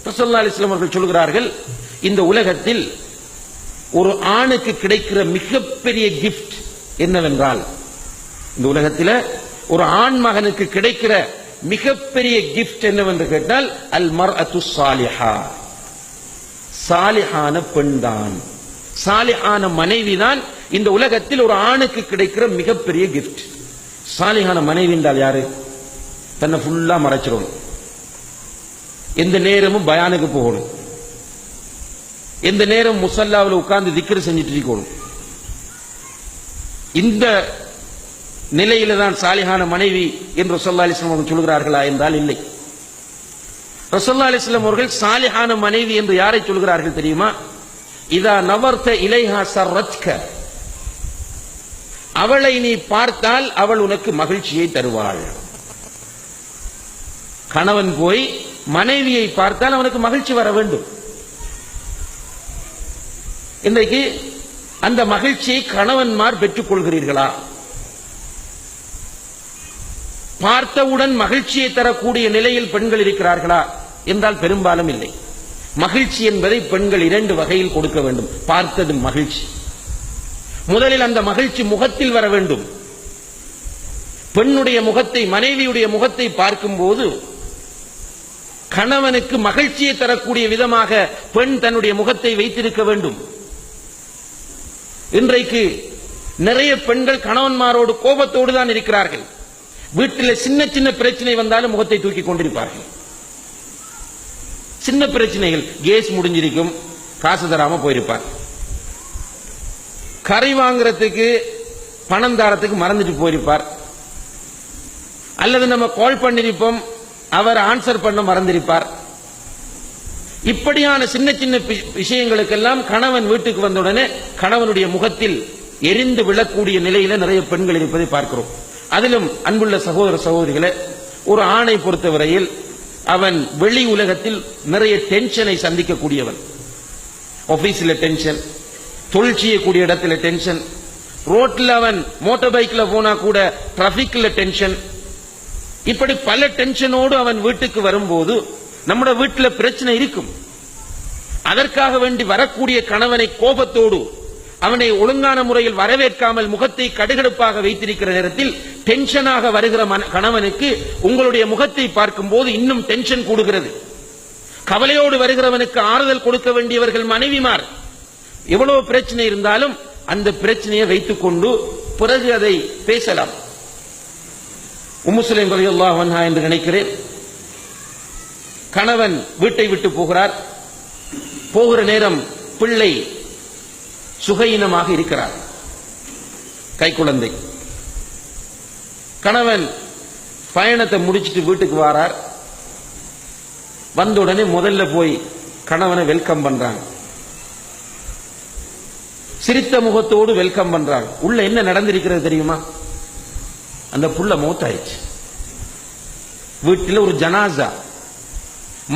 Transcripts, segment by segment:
ரசூலுல்லாஹி அலைஹி வஸல்லம் அவர்கள் சொல்கிறார்கள், இந்த உலகத்தில் ஒரு ஆணுக்கு கிடைக்கிற மிகப்பெரிய கிஃப்ட் என்னவென்றால், இந்த உலகத்தில் ஒரு ஆண் மகனுக்கு கிடைக்கிற மிகப்பெரிய கிஃப்ட் என்னவென்று கேட்டால், அல் மர்அத்து ஸாலிஹா, சாலிஹான பெண் தான், சாலிஹான மனைவி தான் இந்த உலகத்தில் ஒரு ஆணுக்கு கிடைக்கிற மிகப்பெரிய கிஃப்ட். சாலிஹான மனைவி என்றால் யாரு? தன்னை ஃபுல்லா மறைச்சிடணும், எந்த நேரமும் பயானுக்கு போகணும், எந்த நேரம் முசல்லாவில் உட்கார்ந்து திக்ர் செஞ்சுட்டு இருக்கணும். இந்த நிலையில தான் சாலிஹான மனைவி என்று ரசூலுல்லாஹி அலைஹி வஸல்லம் அவர்கள் சொல்கிறார்களா என்றால் இல்லை. ரசூலுல்லாஹி அலைஹி வஸல்லம் அவர்கள் சாலிஹான மனைவி என்று யாரை சொல்கிறார்கள் தெரியுமா? இதா நவர்த இலைஹா சர்ரத்க, அவளை நீ பார்த்தால் அவள் உனக்கு மகிழ்ச்சியை தருவாள். கணவன் போய் மனைவியை பார்த்தால் அவனுக்கு மகிழ்ச்சி வர வேண்டும். இன்றைக்கு அந்த மகிழ்ச்சியை கணவன்மார் பெற்றுக் கொள்கிறீர்களா? பார்த்தவுடன் மகிழ்ச்சியை தரக்கூடிய நிலையில் பெண்கள் இருக்கிறார்களா என்றால் பெரும்பாலும் இல்லை. மகிழ்ச்சி என்பதை பெண்கள் இரண்டு வகையில் கொடுக்க வேண்டும். பார்த்தது மகிழ்ச்சி, முதலில் அந்த மகிழ்ச்சி முகத்தில் வர வேண்டும். பெண்ணுடைய முகத்தை, மனைவியுடைய முகத்தை பார்க்கும் போது கணவனுக்கு மகிழ்ச்சியை தரக்கூடிய விதமாக பெண் தன்னுடைய முகத்தை வைத்திருக்க வேண்டும். இன்றைக்கு நிறைய பெண்கள் கணவன்மாரோடு கோபத்தோடு தான் இருக்கிறார்கள். வீட்டில் சின்ன சின்ன பிரச்சனை வந்தாலும் முகத்தை தூக்கி கொண்டிருப்பார்கள். சின்ன பிரச்சனைகள், கேஸ் முடிஞ்சிருக்கும், காசு தராம போயிருப்பார். கறி வாங்குறதுக்கு பணம் தாரத்துக்கு மறந்துட்டு போயிருப்பார். அல்லது நம்ம கால் பண்ணிருப்போம், அவர் ஆன்சர் பண்ண மறந்திருப்பார். இப்படியான சின்ன சின்ன விஷயங்களுக்கெல்லாம் கணவன் வீட்டுக்கு வந்தவுடனே கணவனுடைய முகத்தில் எரிந்து விழக்கூடிய நிலையில நிறைய பெண்கள் இருப்பதை பார்க்கிறோம். அதிலும் அன்புள்ள சகோதர சகோதரிகளை, ஒரு ஆணை பொறுத்தவரையில் அவன் வெளி உலகத்தில் நிறைய டென்ஷனை சந்திக்கக்கூடியவன். ஆபீஸ்ல டென்ஷன், தொழில் செய்யக்கூடிய இடத்துல டென்ஷன், ரோட்ல அவன் மோட்டார் பைக்ல போனா கூட டிராபிக்ல டென்ஷன், இப்படி பல டென்ஷனோடு அவன் வீட்டுக்கு வரும்போது நம்முடைய வீட்டில் பிரச்சனை இருக்கும். அதற்காக வேண்டி வரக்கூடிய கணவனை கோபத்தோடு, அவனை ஒழுங்கான முறையில் வரவேற்காமல் முகத்தை கடுகடுப்பாக வைத்திருக்கிற நேரத்தில் டென்ஷனாக வருகிற கணவனுக்கு உங்களுடைய முகத்தை பார்க்கும் போது இன்னும் டென்ஷன் கூடுகிறது. கவலையோடு வருகிறவனுக்கு ஆறுதல் கொடுக்க வேண்டியவர்கள் மனைவிமார். எவ்வளவு பிரச்சனை இருந்தாலும் அந்த பிரச்சனையை வைத்துக் கொண்டு பிறகு அதை பேசலாம். உம்மு சுலைம் ரலியல்லாஹு அன்ஹா என்று நினைக்கிறேன், கணவன் வீட்டை விட்டு போகிறார். போகிற நேரம் பிள்ளை சுகையினமாக இருக்கிறார், கைக்குழந்தை. கணவன் பயணத்தை முடிச்சிட்டு வீட்டுக்கு வாரார். வந்த உடனே முதல்ல போய் கணவனை வெல்கம் பண்றாங்க, சிரித்த முகத்தோடு வெல்கம் பண்றாங்க. உள்ள என்ன நடந்திருக்கிறது தெரியுமா? அந்த புள்ள மௌத்தாயிடுச்சு. வீட்டில் ஒரு ஜனாசா,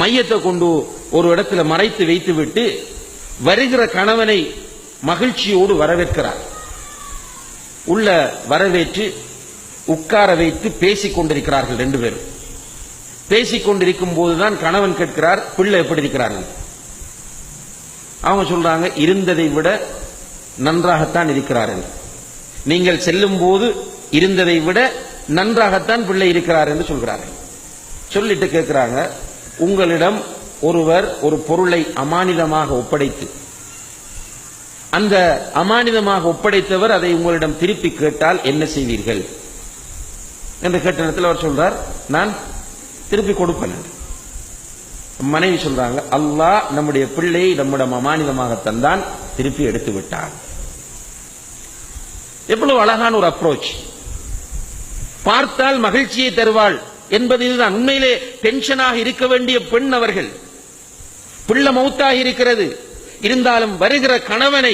மையத்தை கொண்டு ஒரு இடத்துல மறைத்து வைத்து விட்டு வருகிற கணவனை மகிழ்ச்சியோடு வரவேற்கிறார். உள்ள வரவேற்று உட்கார வைத்து பேசிக் கொண்டிருக்கிறார்கள். ரெண்டு பேரும் பேசிக் கொண்டிருக்கும் போதுதான் கணவன் கேட்கிறார், பிள்ளை எப்படி இருக்கிறார்கள்? அவங்க சொல்றாங்க, இருந்ததை விட நன்றாகத்தான் இருக்கிறார்கள். நீங்கள் செல்லும் போது இருந்ததை விட நன்றாகத்தான் பிள்ளை இருக்கிறார் என்று சொல்கிறார்கள். சொல்லிட்டு கேட்கிறாங்க, உங்களிடம் ஒருவர் ஒரு பொருளை அமானிதமாக ஒப்படைத்து, அந்த அமானிதமாக ஒப்படைத்தவர் அதை உங்களிடம் திருப்பி கேட்டால் என்ன செய்வீர்கள் என்று கேட்ட நேரத்தில் அவர் சொல்றார், நான் திருப்பி கொடுப்பேன். மனைவி சொல்றாங்க, அல்லாஹ் நம்முடைய பிள்ளையை நம்மிடம் அமானிதமாக தந்தான், திருப்பி எடுத்து விட்டான். எவ்வளவு அழகான ஒரு அப்ரோச்! பார்த்தால் மகிழ்ச்சியை தருவாள் என்பது இதுதான். உண்மையிலே டென்ஷனாக இருக்க வேண்டிய பெண் அவர்கள். பிள்ளை மௌத்தாக இருக்கிறது, இருந்தாலும் வருகிற கணவனை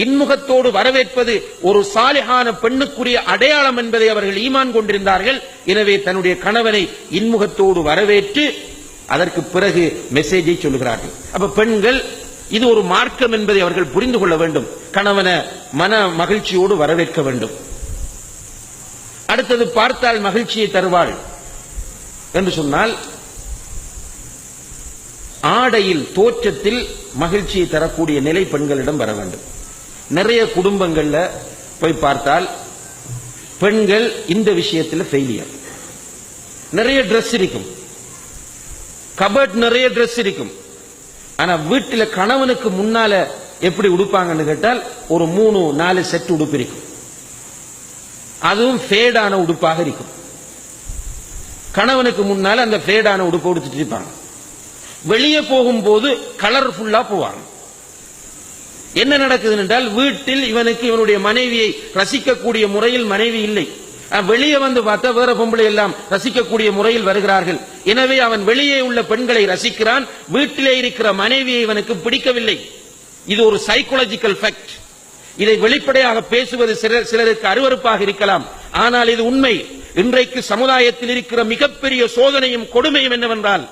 இன்முகத்தோடு வரவேற்பது ஒரு சாலிஹான பெண்ணுக்குரிய அடையாளம் என்பதை அவர்கள் ஈமான் கொண்டிருந்தார்கள். எனவே தன்னுடைய கணவனை இன்முகத்தோடு வரவேற்று அதற்கு பிறகு மெசேஜை சொல்லுகிறார்கள். அப்ப பெண்கள், இது ஒரு மார்க்கம் என்பதை அவர்கள் புரிந்து கொள்ள வேண்டும். கணவனை மன மகிழ்ச்சியோடு வரவேற்க வேண்டும். அடுத்தது, பார்த்தால் மகிழ்ச்சியை தருவாள் என்று சொன்னால் ஆடையில் தோற்றத்தில் மகிழ்ச்சியை தரக்கூடிய நிலை பெண்களிடம் வர வேண்டும். நிறைய குடும்பங்கள்ல போய் பார்த்தால் பெண்கள் இந்த விஷயத்தில் ஃபெயிலியர். நிறைய ட்ரெஸ் இருக்கும், கபட் நிறைய ட்ரெஸ் இருக்கும். ஆனா வீட்டில் கணவனுக்கு முன்னால எப்படி உடுப்பாங்கன்னு கேட்டால் ஒரு 3-4 செட் உடுப்பு இருக்கும். அதுவும் ஃபேடான உடுப்பாக இருக்கும். கணவனுக்கு முன்னால அந்த ஃபேடான உடுப்பு உடுத்துட்டு இருப்பாங்க. வெளியே போகும்போது கலர்ஃபுல்லா போவாங்க. என்ன நடக்குது என்றால் வீட்டில் இவனுக்கு இவனுடைய மனைவியை ரசிக்கக்கூடிய முறையில் மனைவி இல்லை. வெளியே வந்து பார்த்தா வேற பொம்பளை எல்லாம் ரசிக்கக்கூடிய முறையில் வருகிறார்கள். எனவே அவன் வெளியே உள்ள பெண்களை ரசிக்கிறான், வீட்டிலே இருக்கிற மனைவியை இவனுக்கு பிடிக்கவில்லை. இது ஒரு சைக்காலஜிக்கல் ஃபேக்ட். இதை வெளிப்படையாக பேசுவது சிலருக்கு அருவருப்பாக இருக்கலாம், ஆனால் இது உண்மை. இன்றைக்கு சமுதாயத்தில் இருக்கிற மிகப்பெரிய சோதனையும் கொடுமையும் என்னவென்றால்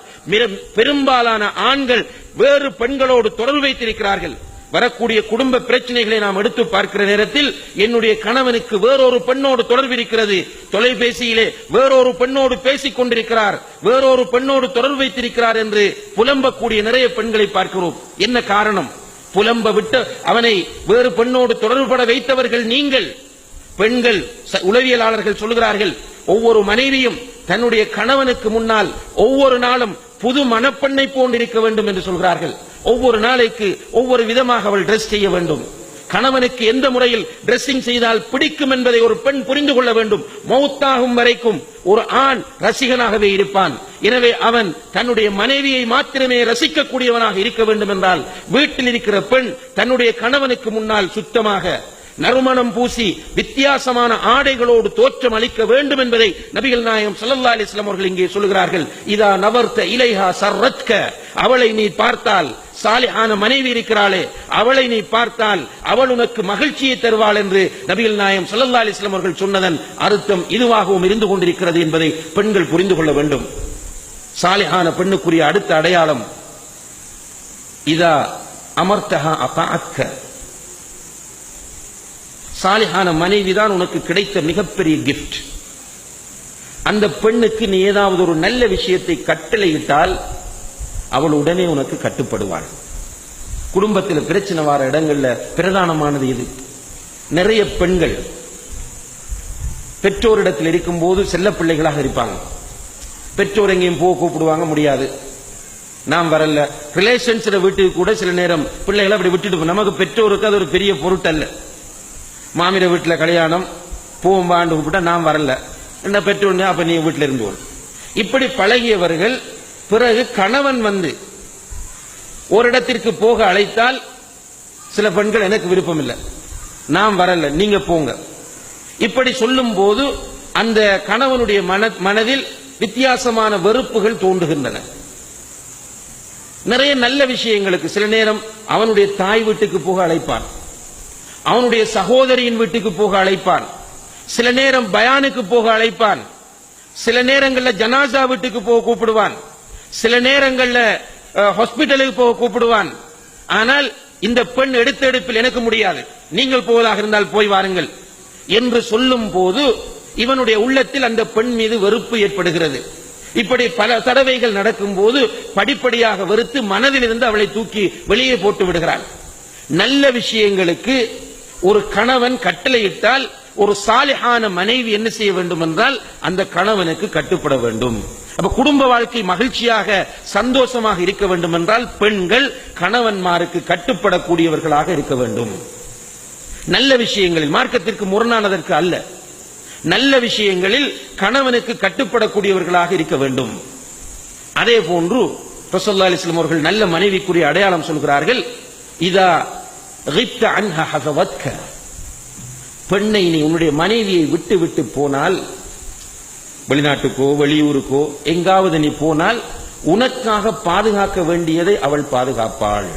பெரும்பாலான ஆண்கள் வேறு பெண்களோடு தொடர்பு வைத்திருக்கிறார்கள். வரக்கூடிய குடும்ப பிரச்சனைகளை நாம் எடுத்து பார்க்கிற நேரத்தில் என்னுடைய கணவனுக்கு வேறொரு பெண்ணோடு தொடர்பு இருக்கிறது, தொலைபேசியிலே வேறொரு பெண்ணோடு பேசிக் கொண்டிருக்கிறார், வேறொரு பெண்ணோடு தொடர்பு வைத்திருக்கிறார் என்று புலம்பக்கூடிய நிறைய பெண்களை பார்க்கிறோம். என்ன காரணம்? புலம்ப விட்டு அவனை வேறு பெண்ணோடு தொடர்புபட வைத்தவர்கள் நீங்கள். பெண்கள் உளவியலாளர்கள் சொல்கிறார்கள், ஒவ்வொரு மனைவியும் தன்னுடைய கணவனுக்கு முன்னால் ஒவ்வொரு நாளும் புது மணப்பெண்ணை போன்றிருக்க வேண்டும் என்று சொல்கிறார்கள். ஒவ்வொரு நாளைக்கு ஒவ்வொரு விதமாக அவள் டிரெஸ் செய்ய வேண்டும். கணவனுக்கு எந்த முறையில் டிரெஸ்ஸிங் செய்தால் பிடிக்கும் என்பதை ஒரு பெண் புரிந்து கொள்ள வேண்டும். மௌத்தாகும் வரைக்கும் ஒரு ஆண் ரசிகனாகவே இருப்பான். எனவே அவன் தன்னுடைய மனைவியை மாத்திரமே ரசிக்கக்கூடியவனாக இருக்க வேண்டும் என்றால் வீட்டில் இருக்கிற பெண் தன்னுடைய கணவனுக்கு முன்னால் சுத்தமாக நறுமணம் பூசி வித்தியாசமான ஆடைகளோடு தோற்றம் அளிக்க வேண்டும் என்பதை நபிகள் நாயகம் ஸல்லல்லாஹு அலைஹி வஸல்லம் அவர்கள் இங்கே சொல்கிறார்கள். இதா நவர்த இலைஹா சர்ரத்க, அவளை நீ பார்த்தால், சாலிஹான மனைவி இருக்கிறாளே அவளை நீ பார்த்தால் அவள் உனக்கு மகிழ்ச்சியை தருவாள் என்று நபிகள் நாயகம் ஸல்லல்லாஹு அலைஹி வஸல்லம் அவர்கள் சொன்னதன் அர்த்தம் இதுவாகவும் இருந்து கொண்டிருக்கிறது என்பதை பெண்கள் புரிந்து கொள்ள வேண்டும். சாலிஹான பெண்ணுக்குரிய அடுத்த அடையாளம் இதா அமர்த்தஹா அதாஅத்க. சாலிஹான மனைவிதான் உனக்கு கிடைத்த மிகப்பெரிய கிஃப்ட். அந்த பெண்ணுக்கு நீ ஏதாவது ஒரு நல்ல விஷயத்தை கட்டளையிட்டால் அவள் உடனே உனக்கு கட்டுப்படுவாள். குடும்பத்தில் பிரச்சனை வர இடங்கள்ல பிரதானமானது இது. நிறைய பெண்கள் பெற்றோரிடத்தில் இருக்கும் போது செல்ல பிள்ளைகளாக இருப்பாங்க. பெற்றோர் எங்கேயும் போக கூப்பிடுவாங்க, முடியாது, நாம் வரல. ரிலேஷன்ஸ் வீட்டுக்கு கூட சில நேரம் பிள்ளைகளை அப்படி விட்டுட்டு, நமக்கு பெற்றோருக்கு அது ஒரு பெரிய பொருட்டல்ல. மாமிர வீட்டுல கல்யாணம் பூவும் வாண்டு கூப்பிட்டா நாம் வரல, என்ன பெற்றோர் அப்ப நீ வீட்டில இருந்து. இப்படி பழகியவர்கள் பிறகு கணவன் வந்து ஒரு இடத்திற்கு போக அழைத்தால் சில பெண்கள் எனக்கு விருப்பம் இல்லை, நாம் வரல, நீங்க போங்க. இப்படி சொல்லும் போது அந்த கணவனுடைய மனதில் வித்தியாசமான வெறுப்புகள் தோன்றுகின்றன. நிறைய நல்ல விஷயங்களுக்கு சில நேரம் அவனுடைய தாய் வீட்டுக்கு போக அழைப்பான், அவனுடைய சகோதரியின் வீட்டுக்கு போக அழைப்பான், சில நேரம் பயானுக்கு போக அழைப்பான், சில நேரங்களில் ஜனாசா வீட்டுக்கு போக கூப்பிடுவான், சில நேரங்களில் ஹாஸ்பிட்டலுக்கு போக கூப்பிடுவான். ஆனால் இந்த பெண் எடுத்த எடுப்பில் எனக்கு முடியாது, நீங்கள் போவதாக இருந்தால் போய் வாருங்கள் என்று சொல்லும் போது இவனுடைய உள்ளத்தில் அந்த பெண் மீது வெறுப்பு ஏற்படுகிறது. இப்படி பல தடவைகள் நடக்கும் போது படிப்படியாக வெறுத்து மனதில் இருந்து அவளை தூக்கி வெளியே போட்டு விடுகிறான். நல்ல விஷயங்களுக்கு ஒரு கணவன் கட்டளையிட்டால் ஒரு சாலிஹான மனைவி என்ன செய்ய வேண்டும் என்றால் அந்த கணவனுக்கு கட்டுப்பட வேண்டும். அப்ப குடும்ப வாழ்க்கை மகிழ்ச்சியாக சந்தோஷமாக இருக்க வேண்டும் என்றால் பெண்கள் கணவன்மாருக்கு கட்டுப்படக்கூடியவர்களாக இருக்க வேண்டும். நல்ல விஷயங்களில், மார்க்கத்திற்கு முரணானதற்கு அல்ல, நல்ல விஷயங்களில் கணவனுக்கு கட்டுப்படக்கூடியவர்களாக இருக்க வேண்டும். அதே போன்று ரசூலுல்லாஹி அலைஹி வஸல்லம் அவர்கள் நல்ல மனைவிக்குரிய அடையாளம் சொல்கிறார்கள். இதா கிப்த அன்ஹா ஹஸவத்க, பெண்ணை நீ உன்னுடைய மனைவியை விட்டு விட்டு போனால், வெளிநாட்டுக்கோ வெளியூருக்கோ எங்காவது நீ போனால் உனக்காக பாதுகாக்க வேண்டியதை அவள் பாதுகாப்பாள்.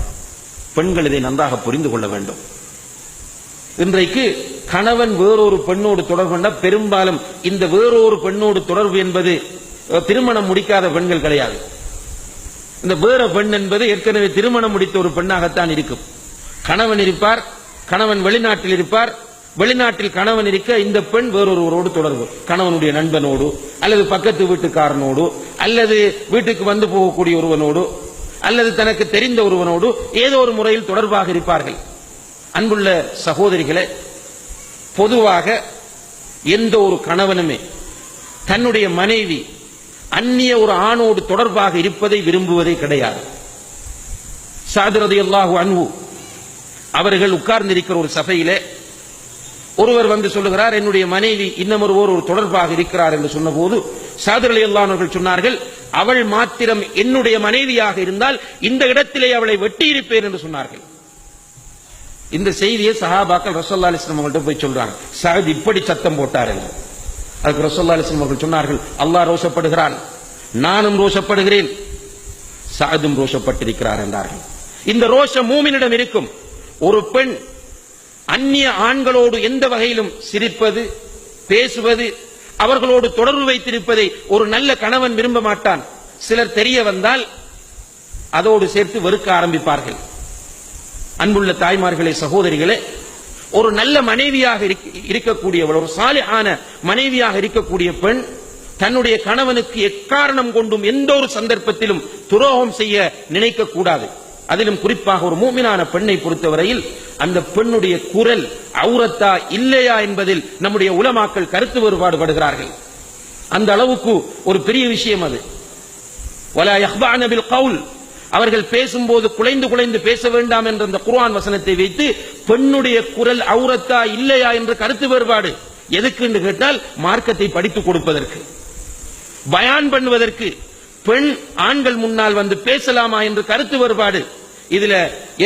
பெண்கள் இதை நன்றாக புரிந்து கொள்ள வேண்டும். இன்றைக்கு கணவன் வேறொரு பெண்ணோடு தொடர்பு கொண்ட பெரும்பாலும் இந்த வேறொரு பெண்ணோடு தொடர்பு என்பது திருமணம் முடிக்காத பெண்கள் கிடையாது. இந்த வேற பெண் என்பது ஏற்கனவே திருமணம் முடித்த ஒரு பெண்ணாகத்தான் இருக்கும். கணவன் இருப்பார், கணவன் வெளிநாட்டில் இருப்பார், வெளிநாட்டில் கணவன் இருக்க இந்த பெண் வேறொருவரோடு தொடர்பு, கணவனுடைய நண்பனோடு அல்லது பக்கத்து வீட்டுக்காரனோடு அல்லது வீட்டுக்கு வந்து போகக்கூடிய ஒருவனோடு அல்லது தனக்கு தெரிந்த ஒருவனோடு ஏதோ ஒரு முறையில் தொடர்பாக இருப்பார்கள். அன்புள்ள சகோதரிகளே, பொதுவாக எந்த ஒரு கணவனுமே தன்னுடைய மனைவி அந்நிய ஒரு ஆணோடு தொடர்பாக இருப்பதை விரும்புவதே கிடையாது. ஸஅத் ரலியல்லாஹு அன்ஹு அவர்கள் உட்கார்ந்திருக்கிற ஒரு சபையிலே ஒருவர் வந்து சொல்லுகிறார், என்னுடைய மனைவி இன்னமொருவர் ஒரு தொடர்பாக இருக்கிறார் என்று சொன்னபோது ஸஅத் ரலியல்லாஹு அன்ஹு அவர்கள் சொன்னார்கள், அவள் மாத்திரம் என்னுடைய மனைவியாக இருந்தால் இந்த இடத்திலே அவளை வெட்டியிருப்பேன் என்று சொன்னார்கள். இந்த செய்தியை சஹாபாக்கள் ரசூலுல்லாஹி அலைஹி வஸல்லம் அவங்கள்ட்ட போய் சொல்றாங்க. ஸஅத் இப்படி சத்தம் போட்டார் என்று. அதுக்கு ரசூலுல்லாஹி அலைஹி வஸல்லம் அவர்கள் சொன்னார்கள், அல்லாஹ் ரோஷப்படுகிறான், நானும் ரோஷப்படுகிறேன், ஸஅதும் ரோஷப்பட்டிருக்கிறார் என்றார்கள். இந்த ரோஷம் மூமினிடம் இருக்கும். ஒரு பெண் அந்நிய ஆண்களோடு எந்த வகையிலும் சிரிப்பது, பேசுவது, அவர்களோடு தொடர்பு வைத்திருப்பதை ஒரு நல்ல கணவன் விரும்ப மாட்டான். சிலர் தெரிய வந்தால் அதோடு சேர்த்து வெறுக்க ஆரம்பிப்பார்கள். அன்புள்ள தாய்மார்களே, சகோதரிகளே, ஒரு நல்ல மனைவியாக இருக்கக்கூடியவள், ஒரு சாலிஹான மனைவியாக இருக்கக்கூடிய பெண் தன்னுடைய கணவனுக்கு எக்காரணம் கொண்டும் எந்த ஒரு சந்தர்ப்பத்திலும் துரோகம் செய்ய நினைக்க கூடாது. அதிலும் குறிப்பாக ஒரு மூமினான பெண்ணை பொறுத்தவரையில் அந்த பெண்ணுடைய குரல் அவுரத்தா இல்லையா என்பதில் நம்முடைய உலமாக்கள் கருத்து வேறுபாடு படுகிறார்கள். அந்த அளவுக்கு ஒரு பெரிய விஷயம் அது. வலா யஹ்பஅன பில் கவுல், அவர்கள் பேசும்போது குலைந்து குலைந்து பேச வேண்டாம் என்ற அந்த குர்ஆன் வசனத்தை வைத்து பெண்ணுடைய குரல் அவுரத்தா இல்லையா என்று கருத்து வேறுபாடு. எதுக்கு என்று கேட்டால் மார்க்கத்தை படித்துக் கொடுப்பதற்கு, பயான் பண்ணுவதற்கு. பெண் ஆண்கள் முன்னால் வந்து பேசலாமா என்று கருத்து வேறுபாடு. இதுல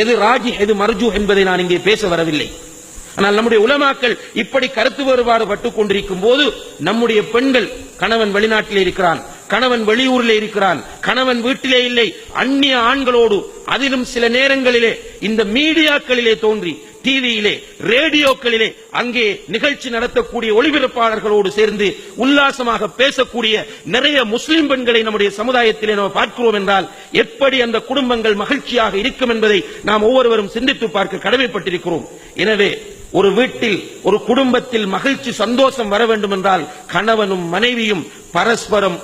எது ராஜி எது மர்ஜூ என்பதை நான் இங்கே பேச வரவில்லை. ஆனால் நம்முடைய உலமாக்கள் இப்படி கருத்து வேறுபாடு பட்டுக் கொண்டிருக்கும் போது நம்முடைய பெண்கள், கணவன் வெளிநாட்டிலே இருக்கிறான், கணவன் வெளியூரிலே இருக்கிறான், கணவன் வீட்டிலே இல்லை, அந்நிய ஆண்களோடு, அதிலும் சில நேரங்களிலே இந்த மீடியாக்களிலே தோன்றி, டிவியிலே, ரேடியோக்களிலே அங்கே நிகழ்ச்சி நடத்தக்கூடிய ஒளிபரப்பாளர்களோடு சேர்ந்து உல்லாசமாக பேசக்கூடிய நிறைய முஸ்லிம் பெண்களை நம்முடைய சமுதாயத்திலே நாம் பார்க்கிறோம் என்றால் எப்படி அந்த குடும்பங்கள் மகிழ்ச்சியாக இருக்கும் என்பதை நாம் ஒவ்வொருவரும் சிந்தித்து பார்க்க கடமைப்பட்டிருக்கிறோம். எனவே ஒரு வீட்டில், ஒரு குடும்பத்தில் மகிழ்ச்சி, சந்தோஷம் வர வேண்டும் என்றால் கணவனும் மனைவியும் பரஸ்பரம்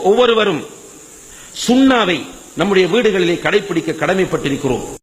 ஒவ்வொருவரும் சுன்னாவை நம்முடைய வீடுகளிலே கடைபிடிக்க கடமைப்பட்டிருக்கிறோம்.